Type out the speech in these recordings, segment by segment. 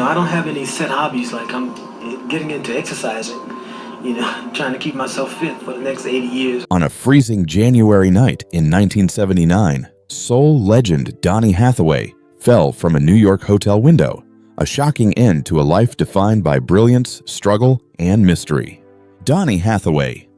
I don't have any set hobbies. Like, I'm getting into exercising, trying to keep myself fit for the next 80 years. On a freezing January night in 1979, soul legend Donny Hathaway fell from a New York hotel window, a shocking end to a life defined by brilliance, struggle, and mystery. Donny Hathaway.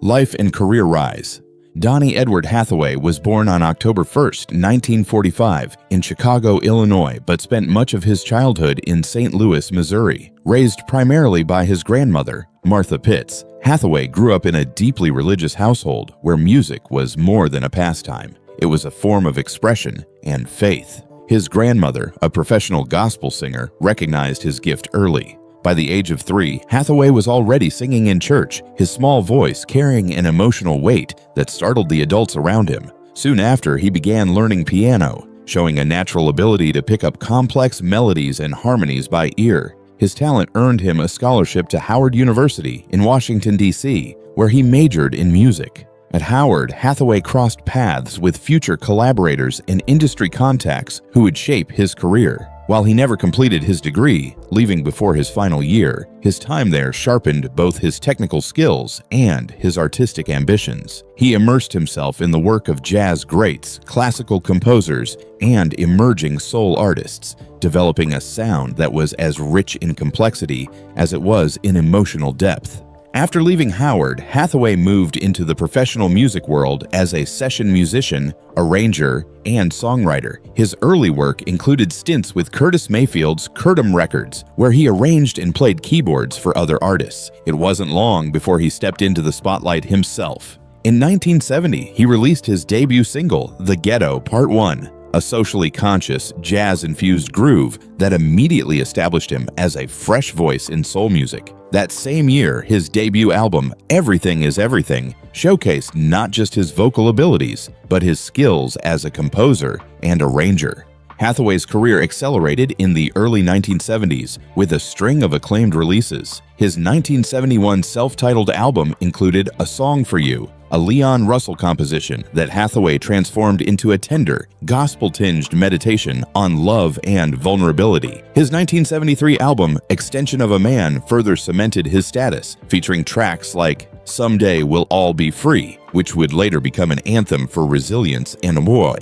Life and career rise. Donny Edward Hathaway was born on October 1st, 1945, in Chicago, Illinois, but spent much of his childhood in St. Louis, Missouri. Raised primarily by his grandmother, Martha Pitts, Hathaway grew up in a deeply religious household where music was more than a pastime. It was a form of expression and faith. His grandmother, a professional gospel singer, recognized his gift early. By the age of 3, Hathaway was already singing in church, his small voice carrying an emotional weight that startled the adults around him. Soon after, he began learning piano, showing a natural ability to pick up complex melodies and harmonies by ear. His talent earned him a scholarship to Howard University in Washington, D.C., where he majored in music. At Howard, Hathaway crossed paths with future collaborators and industry contacts who would shape his career. While he never completed his degree, leaving before his final year, his time there sharpened both his technical skills and his artistic ambitions. He immersed himself in the work of jazz greats, classical composers, and emerging soul artists, developing a sound that was as rich in complexity as it was in emotional depth. After leaving Howard, Hathaway moved into the professional music world as a session musician, arranger, and songwriter. His early work included stints with Curtis Mayfield's Curtom Records, where he arranged and played keyboards for other artists. It wasn't long before he stepped into the spotlight himself. In 1970, he released his debut single, The Ghetto Part 1, a socially conscious, jazz-infused groove that immediately established him as a fresh voice in soul music. That same year, his debut album, Everything is Everything, showcased not just his vocal abilities, but his skills as a composer and arranger. Hathaway's career accelerated in the early 1970s with a string of acclaimed releases. His 1971 self-titled album included A Song for You, a Leon Russell composition that Hathaway transformed into a tender, gospel-tinged meditation on love and vulnerability. His 1973 album, Extension of a Man, further cemented his status, featuring tracks like Someday We'll All Be Free, which would later become an anthem for resilience and amour.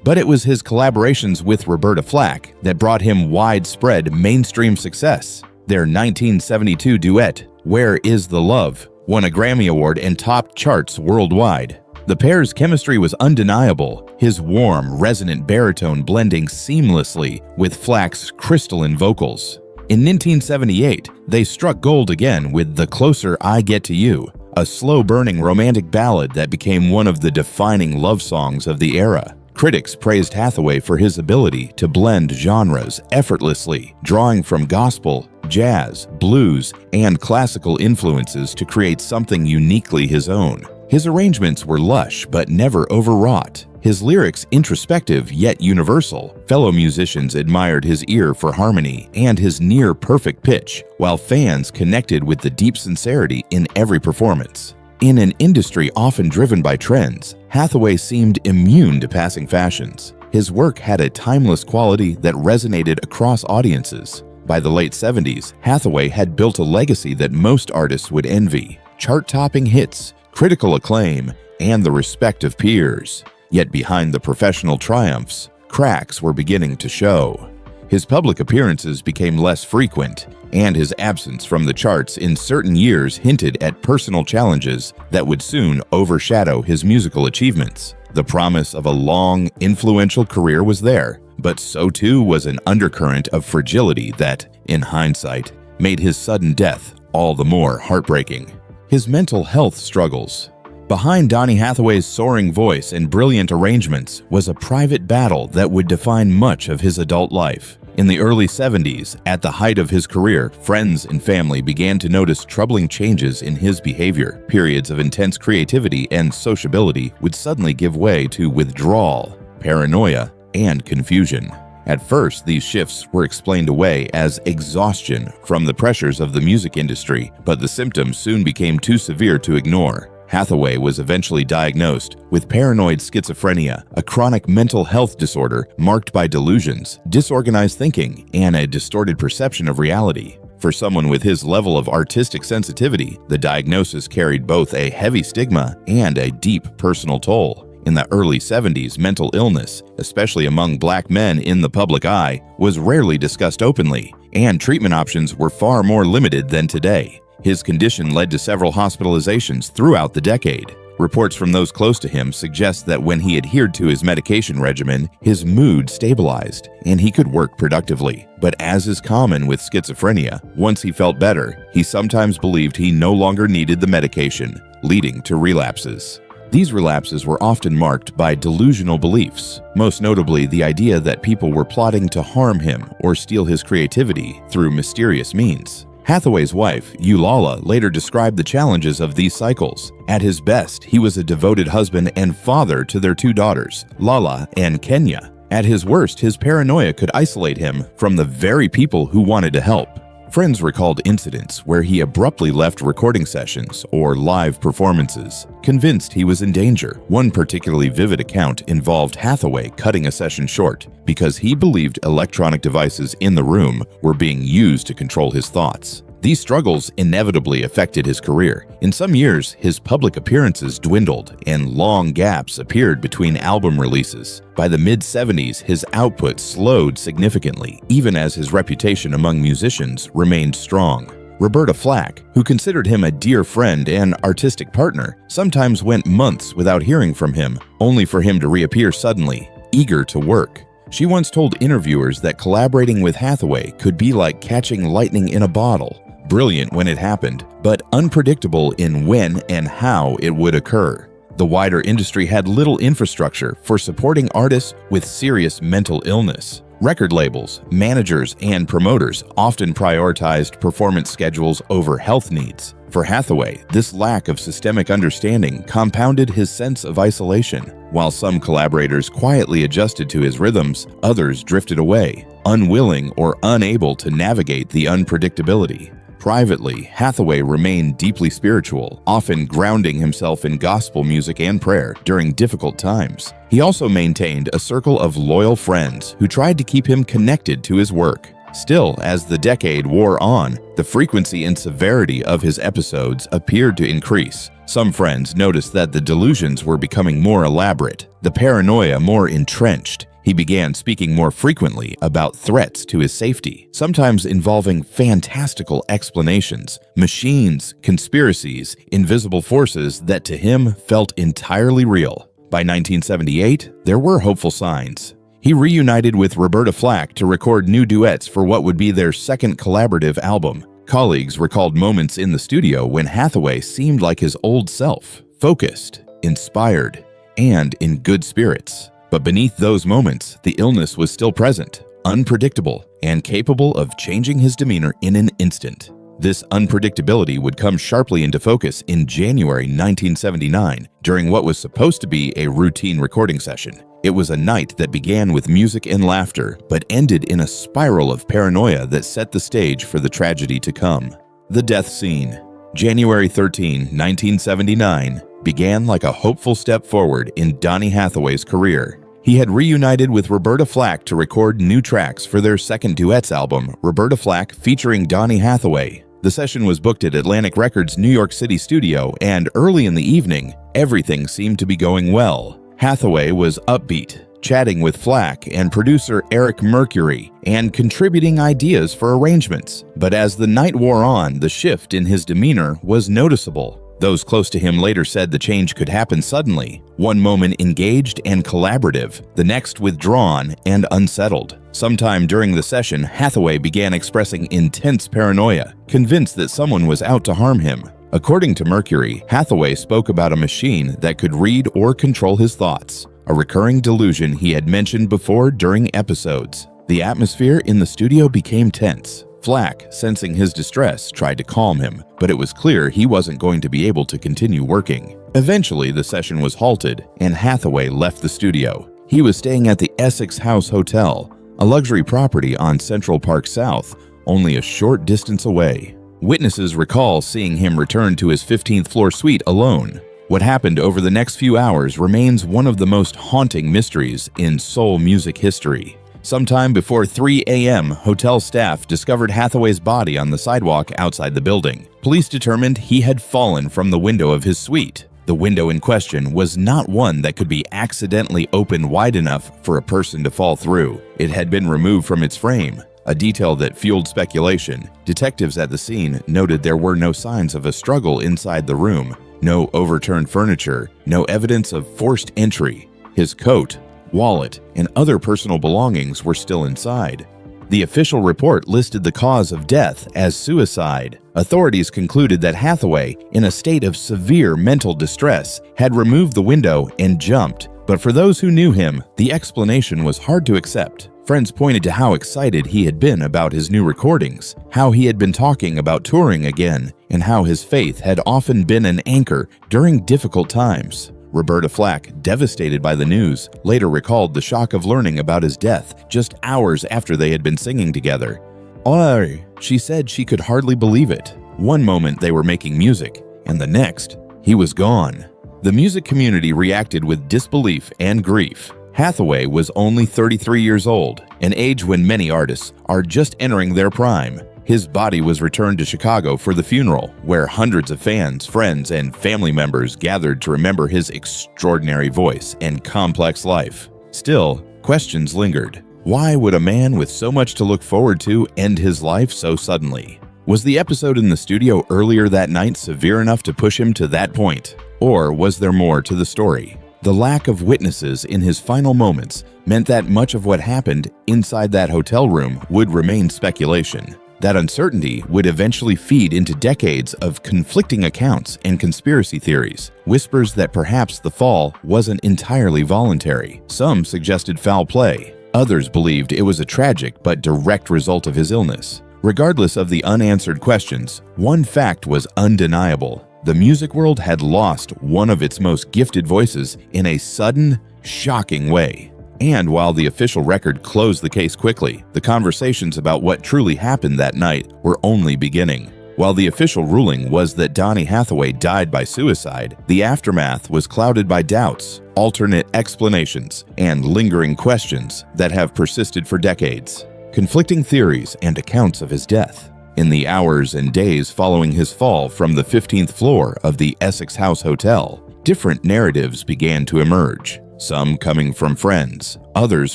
But it was his collaborations with Roberta Flack that brought him widespread mainstream success. Their 1972 duet, Where Is the Love, won a Grammy Award and topped charts worldwide. The pair's chemistry was undeniable, his warm, resonant baritone blending seamlessly with Flack's crystalline vocals. In 1978, they struck gold again with The Closer I Get to You, a slow-burning romantic ballad that became one of the defining love songs of the era. Critics praised Hathaway for his ability to blend genres effortlessly, drawing from gospel, jazz, blues, and classical influences to create something uniquely his own. His arrangements were lush but never overwrought. His lyrics introspective yet universal. Fellow musicians admired his ear for harmony and his near-perfect pitch, while fans connected with the deep sincerity in every performance. In an industry often driven by trends, Hathaway seemed immune to passing fashions. His work had a timeless quality that resonated across audiences. By the late 70s, Hathaway had built a legacy that most artists would envy: chart-topping hits, critical acclaim, and the respect of peers. Yet behind the professional triumphs, cracks were beginning to show. His public appearances became less frequent, and his absence from the charts in certain years hinted at personal challenges that would soon overshadow his musical achievements. The promise of a long, influential career was there, but so too was an undercurrent of fragility that, in hindsight, made his sudden death all the more heartbreaking. His mental health struggles. Behind Donny Hathaway's soaring voice and brilliant arrangements was a private battle that would define much of his adult life. In the early 70s, at the height of his career, friends and family began to notice troubling changes in his behavior. Periods of intense creativity and sociability would suddenly give way to withdrawal, paranoia, and confusion. At first, these shifts were explained away as exhaustion from the pressures of the music industry, but the symptoms soon became too severe to ignore. Hathaway was eventually diagnosed with paranoid schizophrenia, a chronic mental health disorder marked by delusions, disorganized thinking, and a distorted perception of reality. For someone with his level of artistic sensitivity, the diagnosis carried both a heavy stigma and a deep personal toll. In the early 70s, mental illness, especially among black men in the public eye, was rarely discussed openly, and treatment options were far more limited than today. His condition led to several hospitalizations throughout the decade. Reports from those close to him suggest that when he adhered to his medication regimen, his mood stabilized and he could work productively. But as is common with schizophrenia, once he felt better, he sometimes believed he no longer needed the medication, leading to relapses. These relapses were often marked by delusional beliefs, most notably the idea that people were plotting to harm him or steal his creativity through mysterious means. Hathaway's wife, Eulala, later described the challenges of these cycles. At his best, he was a devoted husband and father to their two daughters, Lala and Kenya. At his worst, his paranoia could isolate him from the very people who wanted to help. Friends recalled incidents where he abruptly left recording sessions or live performances, convinced he was in danger. One particularly vivid account involved Hathaway cutting a session short because he believed electronic devices in the room were being used to control his thoughts. These struggles inevitably affected his career. In some years, his public appearances dwindled and long gaps appeared between album releases. By the mid-70s, his output slowed significantly, even as his reputation among musicians remained strong. Roberta Flack, who considered him a dear friend and artistic partner, sometimes went months without hearing from him, only for him to reappear suddenly, eager to work. She once told interviewers that collaborating with Hathaway could be like catching lightning in a bottle. Brilliant when it happened, but unpredictable in when and how it would occur. The wider industry had little infrastructure for supporting artists with serious mental illness. Record labels, managers, and promoters often prioritized performance schedules over health needs. For Hathaway, this lack of systemic understanding compounded his sense of isolation. While some collaborators quietly adjusted to his rhythms, others drifted away, unwilling or unable to navigate the unpredictability. Privately, Hathaway remained deeply spiritual, often grounding himself in gospel music and prayer during difficult times. He also maintained a circle of loyal friends who tried to keep him connected to his work. Still, as the decade wore on, the frequency and severity of his episodes appeared to increase. Some friends noticed that the delusions were becoming more elaborate, the paranoia more entrenched. He began speaking more frequently about threats to his safety, sometimes involving fantastical explanations, machines, conspiracies, invisible forces that to him felt entirely real. By 1978, there were hopeful signs. He reunited with Roberta Flack to record new duets for what would be their second collaborative album. Colleagues recalled moments in the studio when Hathaway seemed like his old self, focused, inspired, and in good spirits. But beneath those moments, the illness was still present, unpredictable, and capable of changing his demeanor in an instant. This unpredictability would come sharply into focus in January 1979 during what was supposed to be a routine recording session. It was a night that began with music and laughter, but ended in a spiral of paranoia that set the stage for the tragedy to come. The death scene. January 13, 1979, began like a hopeful step forward in Donny Hathaway's career. He had reunited with Roberta Flack to record new tracks for their second duets album, Roberta Flack featuring Donny Hathaway. The session was booked at Atlantic Records' New York City studio, and early in the evening, everything seemed to be going well. Hathaway was upbeat, chatting with Flack and producer Eric Mercury, and contributing ideas for arrangements. But as the night wore on, the shift in his demeanor was noticeable. Those close to him later said the change could happen suddenly. One moment engaged and collaborative, the next withdrawn and unsettled. Sometime during the session, Hathaway began expressing intense paranoia, convinced that someone was out to harm him. According to Mercury, Hathaway spoke about a machine that could read or control his thoughts, a recurring delusion he had mentioned before during episodes. The atmosphere in the studio became tense. Flack, sensing his distress, tried to calm him, but it was clear he wasn't going to be able to continue working. Eventually, the session was halted, and Hathaway left the studio. He was staying at the Essex House Hotel, a luxury property on Central Park South, only a short distance away. Witnesses recall seeing him return to his 15th floor suite alone. What happened over the next few hours remains one of the most haunting mysteries in soul music history. Sometime before 3 a.m., hotel staff discovered Hathaway's body on the sidewalk outside the building. Police determined he had fallen from the window of his suite. The window in question was not one that could be accidentally opened wide enough for a person to fall through. It had been removed from its frame, a detail that fueled speculation. Detectives at the scene noted there were no signs of a struggle inside the room, no overturned furniture, no evidence of forced entry. His coat, wallet, and other personal belongings were still inside. The official report listed the cause of death as suicide. Authorities concluded that Hathaway, in a state of severe mental distress, had removed the window and jumped. But for those who knew him, the explanation was hard to accept. Friends pointed to how excited he had been about his new recordings, how he had been talking about touring again, and how his faith had often been an anchor during difficult times. Roberta Flack, devastated by the news, later recalled the shock of learning about his death just hours after they had been singing together. "Oh," she said she could hardly believe it. One moment they were making music, and the next, he was gone. The music community reacted with disbelief and grief. Hathaway was only 33 years old, an age when many artists are just entering their prime. His body was returned to Chicago for the funeral, where hundreds of fans, friends, and family members gathered to remember his extraordinary voice and complex life. Still, questions lingered. Why would a man with so much to look forward to end his life so suddenly? Was the episode in the studio earlier that night severe enough to push him to that point? Or was there more to the story? The lack of witnesses in his final moments meant that much of what happened inside that hotel room would remain speculation. That uncertainty would eventually feed into decades of conflicting accounts and conspiracy theories, whispers that perhaps the fall wasn't entirely voluntary. Some suggested foul play. Others believed it was a tragic but direct result of his illness. Regardless of the unanswered questions, one fact was undeniable. The music world had lost one of its most gifted voices in a sudden, shocking way. And while the official record closed the case quickly, the conversations about what truly happened that night were only beginning. While the official ruling was that Donny Hathaway died by suicide, the aftermath was clouded by doubts, alternate explanations, and lingering questions that have persisted for decades. Conflicting theories and accounts of his death. In the hours and days following his fall from the 15th floor of the Essex House Hotel, different narratives began to emerge. Some coming from friends, others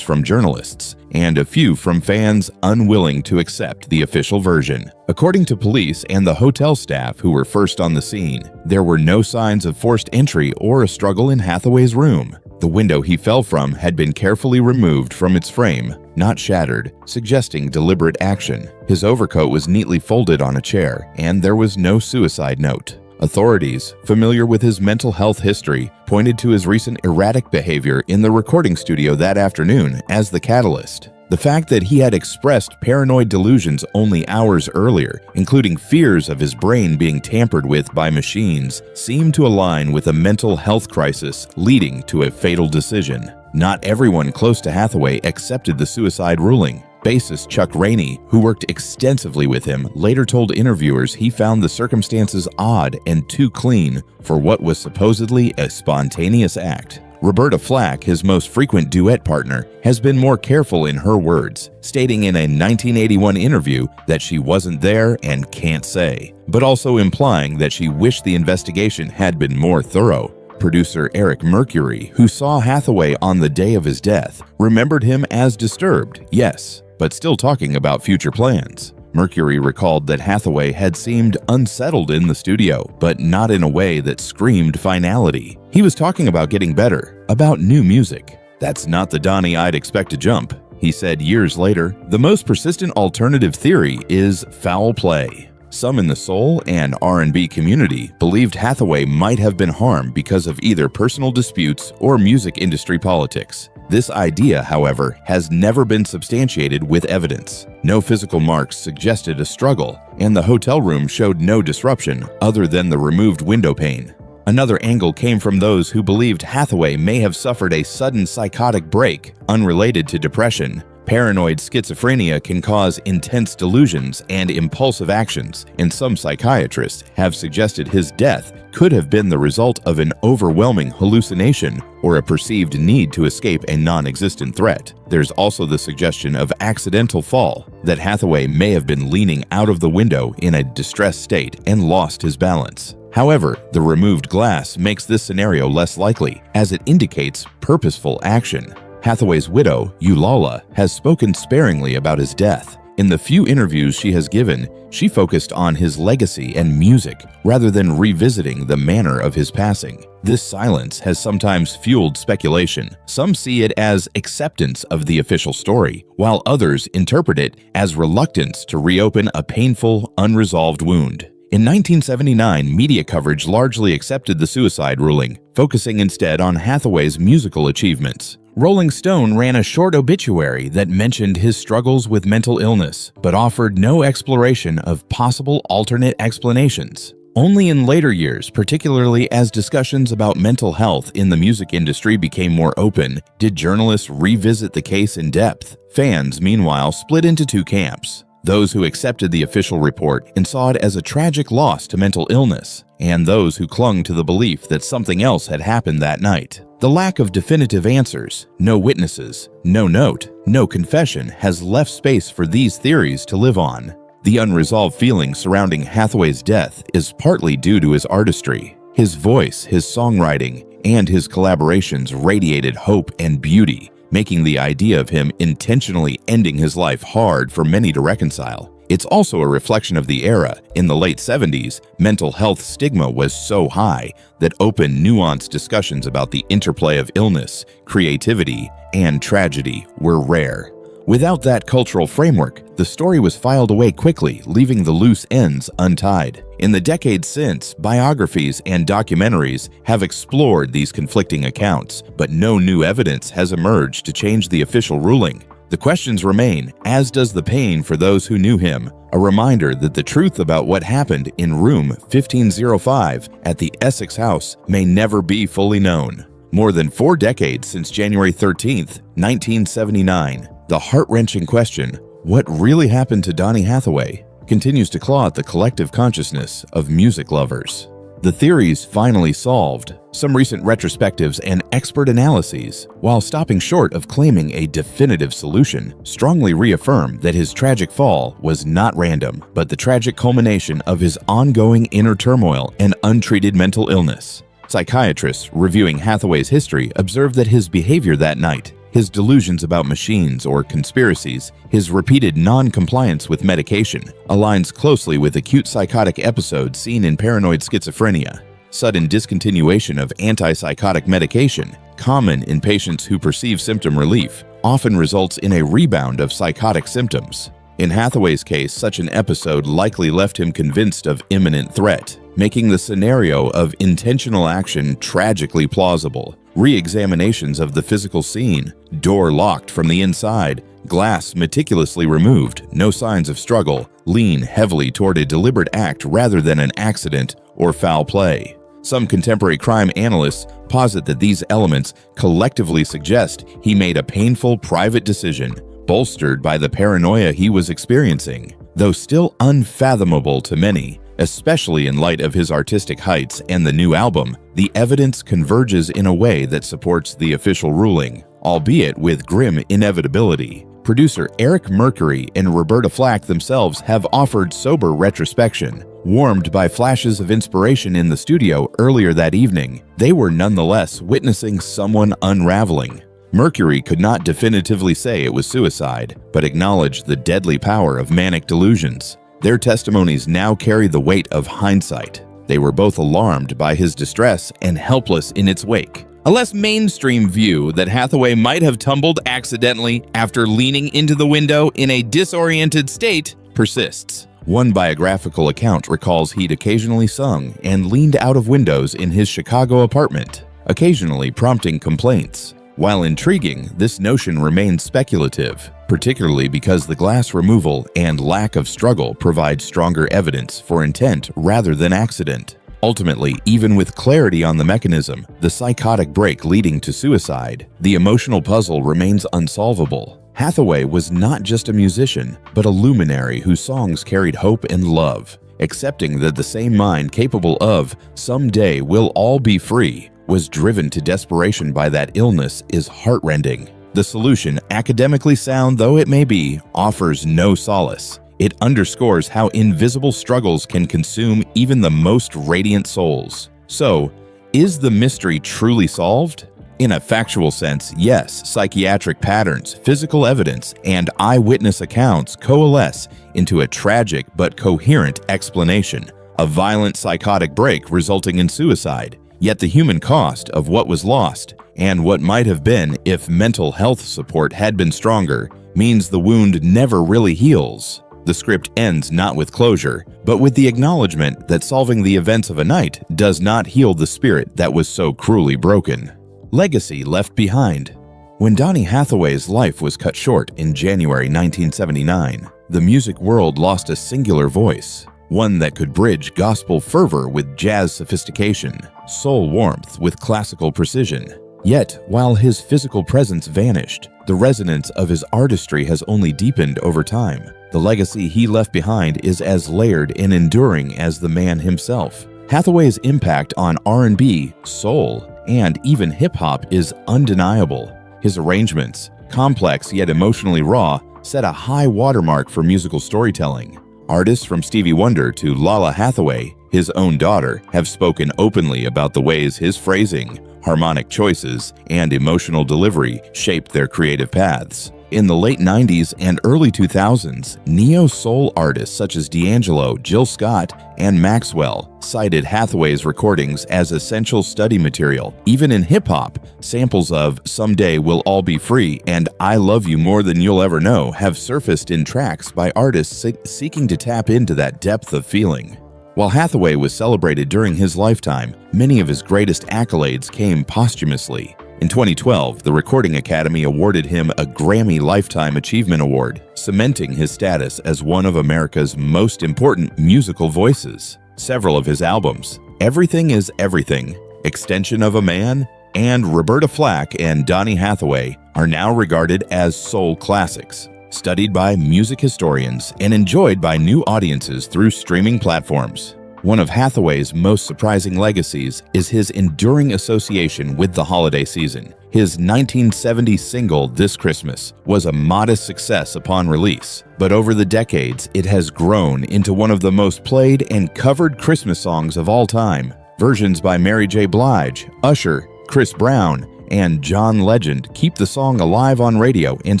from journalists, and a few from fans unwilling to accept the official version. According to police and the hotel staff who were first on the scene, there were no signs of forced entry or a struggle in Hathaway's room. The window he fell from had been carefully removed from its frame, not shattered, suggesting deliberate action. His overcoat was neatly folded on a chair, and there was no suicide note. Authorities, familiar with his mental health history, pointed to his recent erratic behavior in the recording studio that afternoon as the catalyst. The fact that he had expressed paranoid delusions only hours earlier, including fears of his brain being tampered with by machines, seemed to align with a mental health crisis leading to a fatal decision. Not everyone close to Hathaway accepted the suicide ruling. Bassist Chuck Rainey, who worked extensively with him, later told interviewers he found the circumstances odd and too clean for what was supposedly a spontaneous act. Roberta Flack, his most frequent duet partner, has been more careful in her words, stating in a 1981 interview that she wasn't there and can't say, but also implying that she wished the investigation had been more thorough. Producer Eric Mercury, who saw Hathaway on the day of his death, remembered him as disturbed, yes, but still talking about future plans. Mercury recalled that Hathaway had seemed unsettled in the studio, but not in a way that screamed finality. He was talking about getting better, about new music. "That's not the Donny I'd expect to jump," he said years later. The most persistent alternative theory is foul play. Some in the soul and R&B community believed Hathaway might have been harmed because of either personal disputes or music industry politics. This idea, however, has never been substantiated with evidence. No physical marks suggested a struggle, and the hotel room showed no disruption other than the removed window pane. Another angle came from those who believed Hathaway may have suffered a sudden psychotic break unrelated to depression, Paranoid schizophrenia can cause intense delusions and impulsive actions, and some psychiatrists have suggested his death could have been the result of an overwhelming hallucination or a perceived need to escape a non-existent threat. There's also the suggestion of accidental fall, that Hathaway may have been leaning out of the window in a distressed state and lost his balance. However, the removed glass makes this scenario less likely, as it indicates purposeful action. Hathaway's widow, Eulala, has spoken sparingly about his death. In the few interviews she has given, she focused on his legacy and music rather than revisiting the manner of his passing. This silence has sometimes fueled speculation. Some see it as acceptance of the official story, while others interpret it as reluctance to reopen a painful, unresolved wound. In 1979, media coverage largely accepted the suicide ruling, focusing instead on Hathaway's musical achievements. Rolling Stone ran a short obituary that mentioned his struggles with mental illness, but offered no exploration of possible alternate explanations. Only in later years, particularly as discussions about mental health in the music industry became more open, did journalists revisit the case in depth. Fans, meanwhile, split into two camps. Those who accepted the official report and saw it as a tragic loss to mental illness, and those who clung to the belief that something else had happened that night. The lack of definitive answers, no witnesses, no note, no confession has left space for these theories to live on. The unresolved feeling surrounding Hathaway's death is partly due to his artistry. His voice, his songwriting, and his collaborations radiated hope and beauty, making the idea of him intentionally ending his life hard for many to reconcile. It's also a reflection of the era. In the late 70s, mental health stigma was so high that open, nuanced discussions about the interplay of illness, creativity, and tragedy were rare. Without that cultural framework, the story was filed away quickly, leaving the loose ends untied. In the decades since, biographies and documentaries have explored these conflicting accounts, but no new evidence has emerged to change the official ruling. The questions remain, as does the pain for those who knew him, a reminder that the truth about what happened in room 1505 at the Essex House may never be fully known. More than 4 decades since January 13, 1979, the heart-wrenching question, what really happened to Donny Hathaway, continues to claw at the collective consciousness of music lovers. The theories finally solved, some recent retrospectives and expert analyses, while stopping short of claiming a definitive solution, strongly reaffirm that his tragic fall was not random, but the tragic culmination of his ongoing inner turmoil and untreated mental illness. Psychiatrists reviewing Hathaway's history observed that his behavior that night, his delusions about machines or conspiracies, his repeated non-compliance with medication, aligns closely with acute psychotic episodes seen in paranoid schizophrenia. Sudden discontinuation of antipsychotic medication, common in patients who perceive symptom relief, often results in a rebound of psychotic symptoms. In Hathaway's case, such an episode likely left him convinced of imminent threat, making the scenario of intentional action tragically plausible. Re-examinations of the physical scene, door locked from the inside, glass meticulously removed, no signs of struggle, lean heavily toward a deliberate act rather than an accident or foul play. Some contemporary crime analysts posit that these elements collectively suggest he made a painful private decision, bolstered by the paranoia he was experiencing. Though still unfathomable to many, especially in light of his artistic heights and the new album, the evidence converges in a way that supports the official ruling, albeit with grim inevitability. Producer Eric Mercury and Roberta Flack themselves have offered sober retrospection. Warmed by flashes of inspiration in the studio earlier that evening, they were nonetheless witnessing someone unraveling. Mercury could not definitively say it was suicide, but acknowledged the deadly power of manic delusions. Their testimonies now carry the weight of hindsight. They were both alarmed by his distress and helpless in its wake. A less mainstream view that Hathaway might have tumbled accidentally after leaning into the window in a disoriented state persists. One biographical account recalls he'd occasionally sung and leaned out of windows in his Chicago apartment, occasionally prompting complaints. While intriguing, this notion remains speculative, particularly because the glass removal and lack of struggle provide stronger evidence for intent rather than accident. Ultimately, even with clarity on the mechanism, the psychotic break leading to suicide, the emotional puzzle remains unsolvable. Hathaway was not just a musician, but a luminary whose songs carried hope and love. Accepting that the same mind capable of "someday we'll all be free" was driven to desperation by that illness is heartrending. The solution, academically sound though it may be, offers no solace. It underscores how invisible struggles can consume even the most radiant souls. So, is the mystery truly solved? In a factual sense, yes, psychiatric patterns, physical evidence, and eyewitness accounts coalesce into a tragic but coherent explanation. A violent psychotic break resulting in suicide, yet the human cost of what was lost, and what might have been if mental health support had been stronger, means the wound never really heals. The script ends not with closure, but with the acknowledgement that solving the events of a night does not heal the spirit that was so cruelly broken. Legacy left behind. When Donny Hathaway's life was cut short in January 1979, the music world lost a singular voice, one that could bridge gospel fervor with jazz sophistication, soul warmth with classical precision. Yet, while his physical presence vanished, the resonance of his artistry has only deepened over time. The legacy he left behind is as layered and enduring as the man himself. Hathaway's impact on R&B, soul, and even hip-hop is undeniable. His arrangements, complex yet emotionally raw, set a high watermark for musical storytelling. Artists from Stevie Wonder to Lala Hathaway, his own daughter, have spoken openly about the ways his phrasing, harmonic choices, and emotional delivery shaped their creative paths. In the late 90s and early 2000s, neo-soul artists such as D'Angelo, Jill Scott, and Maxwell cited Hathaway's recordings as essential study material. Even in hip-hop, samples of "Someday We'll All Be Free" and "I Love You More Than You'll Ever Know" have surfaced in tracks by artists seeking to tap into that depth of feeling. While Hathaway was celebrated during his lifetime, many of his greatest accolades came posthumously. In 2012, the Recording Academy awarded him a Grammy Lifetime Achievement Award, cementing his status as one of America's most important musical voices. Several of his albums, Everything is Everything, Extension of a Man, and Roberta Flack and Donny Hathaway, are now regarded as soul classics, studied by music historians and enjoyed by new audiences through streaming platforms. One of Hathaway's most surprising legacies is his enduring association with the holiday season. His 1970 single, "This Christmas," was a modest success upon release, but over the decades, it has grown into one of the most played and covered Christmas songs of all time. Versions by Mary J. Blige, Usher, Chris Brown, and John Legend keep the song alive on radio and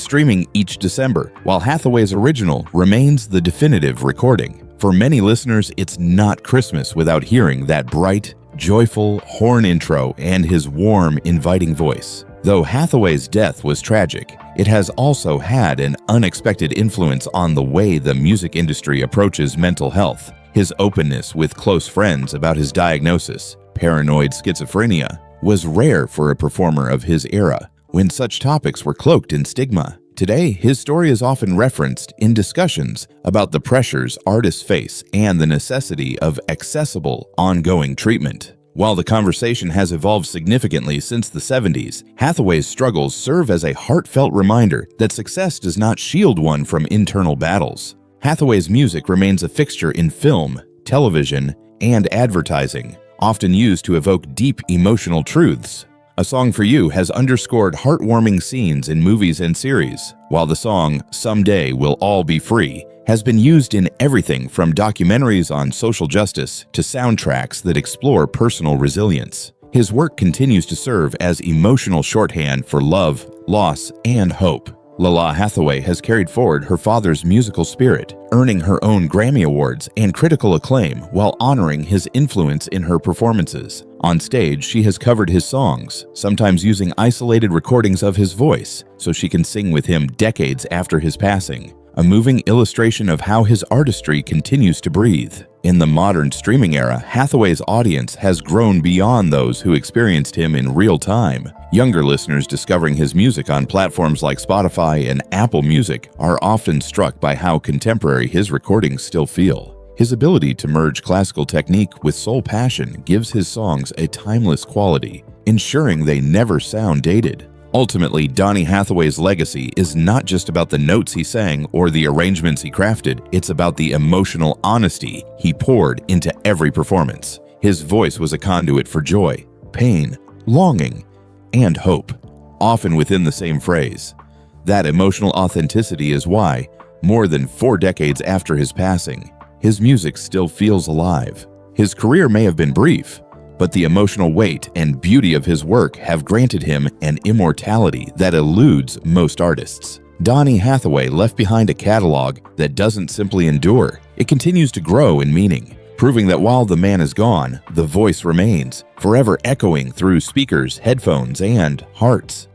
streaming each December, while Hathaway's original remains the definitive recording. For many listeners, it's not Christmas without hearing that bright, joyful horn intro and his warm, inviting voice. Though Hathaway's death was tragic, it has also had an unexpected influence on the way the music industry approaches mental health. His openness with close friends about his diagnosis, paranoid schizophrenia, was rare for a performer of his era, when such topics were cloaked in stigma. Today, his story is often referenced in discussions about the pressures artists face and the necessity of accessible, ongoing treatment. While the conversation has evolved significantly since the 70s, Hathaway's struggles serve as a heartfelt reminder that success does not shield one from internal battles. Hathaway's music remains a fixture in film, television, and advertising, often used to evoke deep emotional truths. A Song for You has underscored heartwarming scenes in movies and series, while the song "Someday We'll All Be Free" has been used in everything from documentaries on social justice to soundtracks that explore personal resilience. His work continues to serve as emotional shorthand for love, loss, and hope. Lala Hathaway has carried forward her father's musical spirit, earning her own Grammy Awards and critical acclaim while honoring his influence in her performances. On stage, she has covered his songs, sometimes using isolated recordings of his voice, so she can sing with him decades after his passing, a moving illustration of how his artistry continues to breathe. In the modern streaming era, Hathaway's audience has grown beyond those who experienced him in real time. Younger listeners discovering his music on platforms like Spotify and Apple Music are often struck by how contemporary his recordings still feel. His ability to merge classical technique with soul passion gives his songs a timeless quality, ensuring they never sound dated. Ultimately, Donny Hathaway's legacy is not just about the notes he sang or the arrangements he crafted, it's about the emotional honesty he poured into every performance. His voice was a conduit for joy, pain, longing, and hope, often within the same phrase. That emotional authenticity is why, more than 4 decades after his passing, his music still feels alive. His career may have been brief, but the emotional weight and beauty of his work have granted him an immortality that eludes most artists. Donny Hathaway left behind a catalog that doesn't simply endure, it continues to grow in meaning, proving that while the man is gone, the voice remains, forever echoing through speakers, headphones, and hearts.